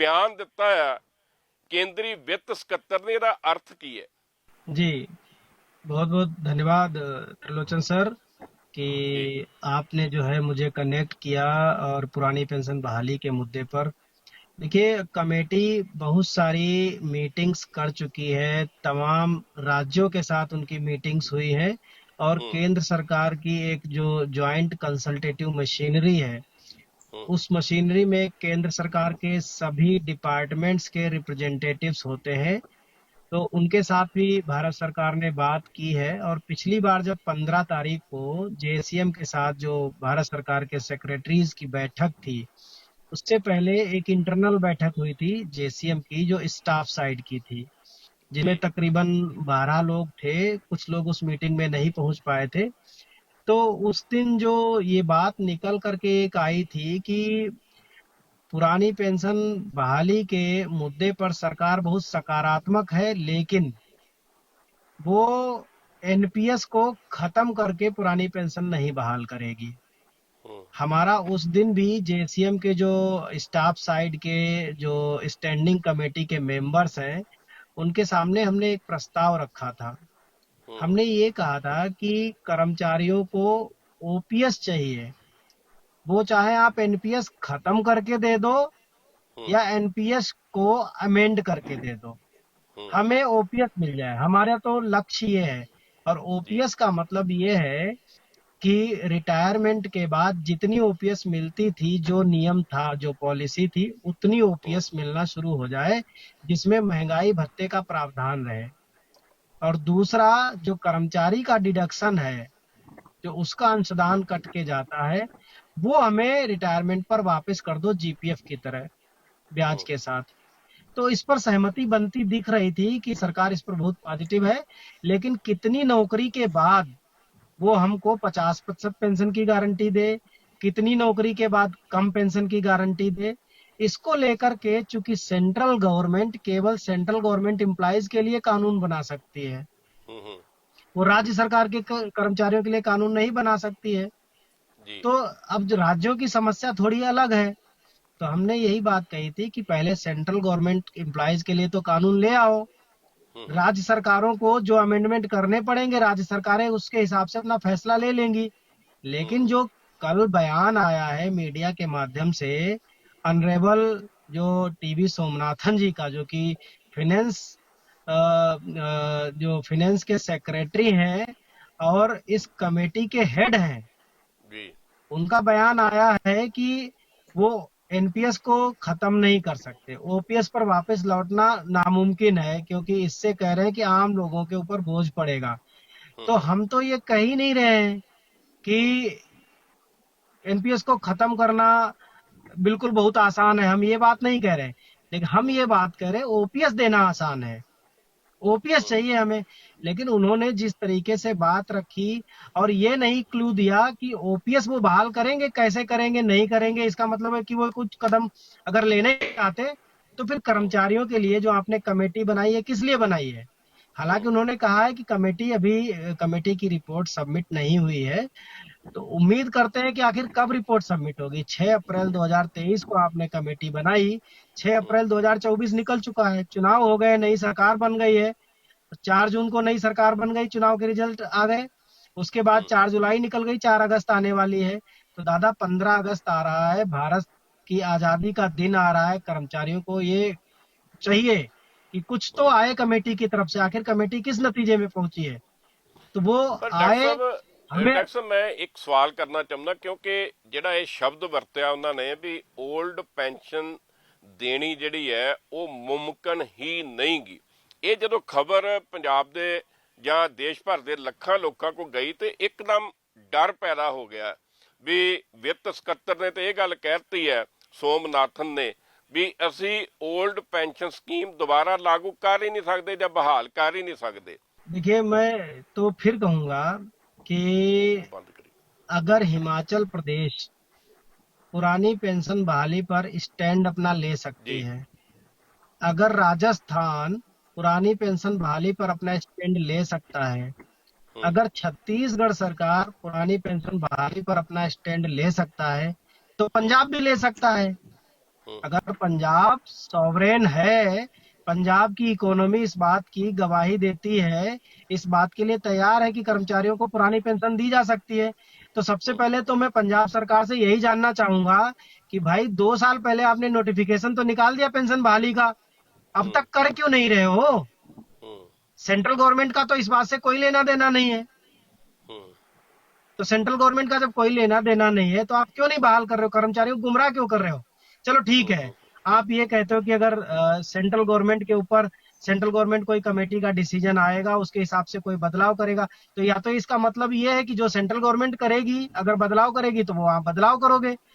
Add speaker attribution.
Speaker 1: ਬਿਆਨ ਦਿੱਤਾ ਆ ਕੇਂਦਰੀ ਵਿੱਤ ਸਕੱਤਰ ਨੇ, ਇਹਦਾ अर्थ ਕੀ ਹੈ?
Speaker 2: जी, बहुत बहुत धन्यवाद त्रिलोचन सर कि
Speaker 1: जी
Speaker 2: आपने जो है मुझे कनेक्ट किया और पुरानी पेंशन बहाली के मुद्दे पर। देखिए, कमेटी बहुत सारी मीटिंग्स कर चुकी है, तमाम राज्यों के साथ उनकी मीटिंग्स हुई है और
Speaker 1: हम्म
Speaker 2: केंद्र सरकार की एक जो जॉइंट कंसल्टेटिव मशीनरी है,
Speaker 1: हम्म
Speaker 2: उस मशीनरी में केंद्र सरकार के सभी डिपार्टमेंट्स के रिप्रेजेंटेटिव्स होते हैं। तो उनके साथ भी भारत सरकार ने बात की है और पिछली बार जब 15 तारीख को जेसीएम के साथ जो भारत सरकार के सेक्रेटरीज की बैठक थी, उससे पहले एक इंटरनल बैठक हुई थी जेसीएम की जो स्टाफ साइड की थी, जिसमें
Speaker 1: जी
Speaker 2: तकरीबन 12 लोग थे। कुछ लोग उस मीटिंग में नहीं पहुंच पाए थे। तो उस दिन जो ये बात निकल करके एक आई थी कि पुरानी पेंशन बहाली के मुद्दे पर सरकार बहुत सकारात्मक है, लेकिन वो एनपीएस को खत्म करके पुरानी पेंशन नहीं बहाल करेगी।
Speaker 1: हम्म
Speaker 2: हमारा उस दिन भी जेसीएम के जो स्टाफ साइड के जो स्टैंडिंग कमेटी के मेंबर्स हैं, उनके सामने हमने एक प्रस्ताव रखा था।
Speaker 1: हम्म
Speaker 2: हमने ये कहा था कि कर्मचारियों को ओपीएस चाहिए, वो चाहे आप एनपीएस खत्म करके दे दो
Speaker 1: हम्म
Speaker 2: या एनपीएस को अमेंड करके दे दो,
Speaker 1: हम्म
Speaker 2: हमें ओपीएस मिल जाए। हमारा तो लक्ष्य ये है। और
Speaker 1: जी
Speaker 2: ओपीएस का मतलब ये है कि रिटायरमेंट के बाद जितनी ओपीएस मिलती थी, जो नियम था, जो पॉलिसी थी, उतनी
Speaker 1: हम्म
Speaker 2: ओपीएस मिलना शुरू हो जाए, जिसमें महंगाई भत्ते का प्रावधान रहे। और दूसरा, जो कर्मचारी का डिडक्शन है, जो उसका अंशदान कट के जाता है, वो हमें रिटायरमेंट पर वापस कर दो जीपीएफ की तरह, ब्याज
Speaker 1: हम्म
Speaker 2: के साथ। तो इस पर सहमति बनती दिख रही थी कि सरकार इस पर बहुत पॉजिटिव है। लेकिन कितनी नौकरी के बाद वो हमको 50% पेंशन की गारंटी दे, कितनी नौकरी के बाद कम पेंशन की गारंटी दे, इसको लेकर के चूंकि सेंट्रल गवर्नमेंट केवल सेंट्रल गवर्नमेंट एम्प्लॉयज के लिए कानून बना सकती है,
Speaker 1: हम्म।
Speaker 2: वो राज्य सरकार के कर्मचारियों के लिए कानून नहीं बना सकती है।
Speaker 1: जी
Speaker 2: तो अब जो राज्यों की समस्या थोड़ी अलग है, तो हमने यही बात कही थी कि पहले सेंट्रल गवर्नमेंट एम्प्लॉयज के लिए तो कानून ले आओ,
Speaker 1: हम्म
Speaker 2: राज्य सरकारों को जो अमेंडमेंट करने पड़ेंगे राज्य सरकारें उसके हिसाब से अपना फैसला ले लेंगी। लेकिन
Speaker 1: हम्म
Speaker 2: जो कल बयान आया है मीडिया के माध्यम से, अनरेबल जो टीवी सोमनाथन जी का, जो कि फिनेंस जो फिनेंस के सेक्रेटरी हैं और इस कमेटी के हेड हैं,
Speaker 1: जी
Speaker 2: उनका बयान आया है कि वो एनपीएस को खत्म नहीं कर सकते, ओपीएस पर वापस लौटना नामुमकिन है, क्योंकि इससे कह रहे हैं कि आम लोगों के ऊपर बोझ पड़ेगा। तो
Speaker 1: हम्म
Speaker 2: हम तो ये कह ही नहीं रहे हैं कि
Speaker 1: हम्म
Speaker 2: एनपीएस को खत्म करना बिल्कुल बहुत आसान है, हम ये बात नहीं कह रहे हैं। लेकिन हम
Speaker 1: हम्म
Speaker 2: ये बात कह रहे हैं ओपीएस देना आसान है, ओपीएस
Speaker 1: हम्म
Speaker 2: चाहिए हमें। लेकिन उन्होंने जिस तरीके से बात रखी और ये नहीं क्लू दिया कि ओपीएस वो बहाल करेंगे, कैसे करेंगे, नहीं करेंगे, इसका मतलब है कि वो कुछ कदम अगर लेने आते तो फिर
Speaker 1: हम्म
Speaker 2: कर्मचारियों के लिए जो आपने कमेटी बनाई है किस लिए बनाई है। हालांकि
Speaker 1: हम्म
Speaker 2: उन्होंने कहा है कि कमेटी अभी कमेटी की रिपोर्ट सबमिट नहीं हुई है। तो उम्मीद करते हैं कि आखिर कब रिपोर्ट सबमिट होगी। 6 अप्रैल 2023 को आपने कमेटी बनाई, 6
Speaker 1: हम्म
Speaker 2: अप्रैल 2024 निकल चुका है, चुनाव हो गए, नई सरकार बन गई है। 4 जून को नई सरकार बन गई, चुनाव के रिजल्ट आ गए। उसके बाद
Speaker 1: हम्म
Speaker 2: 4 जुलाई निकल गई, 4 अगस्त आने वाली है। तो दादा 15 अगस्त आ रहा है, भारत की आजादी का दिन आ रहा है। कर्मचारियों को ये चाहिए कि कुछ तो
Speaker 1: हम्म।
Speaker 2: आए कमेटी की तरफ से, आखिर कमेटी किस नतीजे में पहुंची है, तो वो
Speaker 1: ਪਰ ਡਾਕਟਰ
Speaker 2: आए।
Speaker 1: ਸਾਹਿਬ
Speaker 2: हमें
Speaker 1: ਮੈਂ ਇੱਕ ਸਵਾਲ ਕਰਨਾ ਚਾਹੁੰਦਾ, ਕਿਉਂਕਿ ਜਿਹੜਾ ਇਹ ਸ਼ਬਦ ਵਰਤਿਆ ਉਹਨਾਂ ਨੇ ਵੀ 올ਡ ਪੈਨਸ਼ਨ ਦੇਣੀ ਜਿਹੜੀ ਹੈ ਉਹ ਮੁਮਕਨ ਹੀ ਨਹੀਂਗੀ, ਇਹ ਜਦੋਂ ਖਬਰ ਪੰਜਾਬ ਦੇ ਜਾਂ ਦੇਸ਼ ਭਰ ਦੇ ਲੱਖਾਂ ਲੋਕਾਂ ਕੋਲ ਗਈ ਤੇ ਇੱਕਦਮ ਡਰ ਪੈਦਾ ਹੋ ਗਿਆ ਵੀ ਵਿੱਤ ਸਕੱਤਰ ਨੇ ਤੇ ਇਹ ਗੱਲ ਕਹਿਤੀ ਹੈ ਸੋਮਨਾਥਨ ਨੇ ਵੀ ਅਸੀਂ 올ਡ ਪੈਨਸ਼ਨ ਸਕੀਮ ਦੁਬਾਰਾ ਲਾਗੂ ਕਰ ਹੀ ਨਹੀਂ ਸਕਦੇ ਜਾਂ ਬਹਾਲ ਕਰ ਹੀ ਨਹੀਂ ਸਕਦੇ।
Speaker 2: देखिए, मैं तो फिर कहूंगा कि
Speaker 1: ਬੰਦ ਕਰੀ।
Speaker 2: अगर हिमाचल प्रदेश पुरानी पेंशन बहाली पर स्टैंड अपना ले सकती
Speaker 1: जी
Speaker 2: है, अगर राजस्थान पुरानी पेंशन बहाली पर अपना स्टैंड ले सकता है,
Speaker 1: हम्म
Speaker 2: अगर छत्तीसगढ़ सरकार पुरानी पेंशन बहाली पर अपना स्टैंड ले सकता है, तो पंजाब भी ले सकता है। अगर पंजाब सॉवरेन है, पंजाब की इकोनॉमी इस बात की गवाही देती है, इस बात के लिए तैयार है कि कर्मचारियों को पुरानी पेंशन दी जा सकती है। तो सबसे पहले तो मैं पंजाब सरकार से यही जानना चाहूंगा कि भाई 2 साल पहले आपने नोटिफिकेशन तो निकाल दिया पेंशन बहाली का, अब
Speaker 1: हम्म,
Speaker 2: तक कर क्यों नहीं रहे हो?
Speaker 1: हम्म,
Speaker 2: सेंट्रल गवर्नमेंट का तो इस बात से कोई लेना देना नहीं है।
Speaker 1: हम्म,
Speaker 2: तो सेंट्रल गवर्नमेंट का जब कोई लेना देना नहीं है तो आप क्यों नहीं बहाल कर रहे हो? कर्मचारियों को गुमराह क्यों कर रहे हो? चलो ठीक है,
Speaker 1: हम्म,
Speaker 2: आप ये कहते हो कि अगर सेंट्रल गवर्नमेंट के ऊपर सेंट्रल गवर्नमेंट कोई कमेटी का डिसीजन आएगा, उसके हिसाब से कोई बदलाव करेगा, तो या तो इसका मतलब ये है कि जो सेंट्रल गवर्नमेंट करेगी, अगर बदलाव करेगी तो वो आप बदलाव करोगे,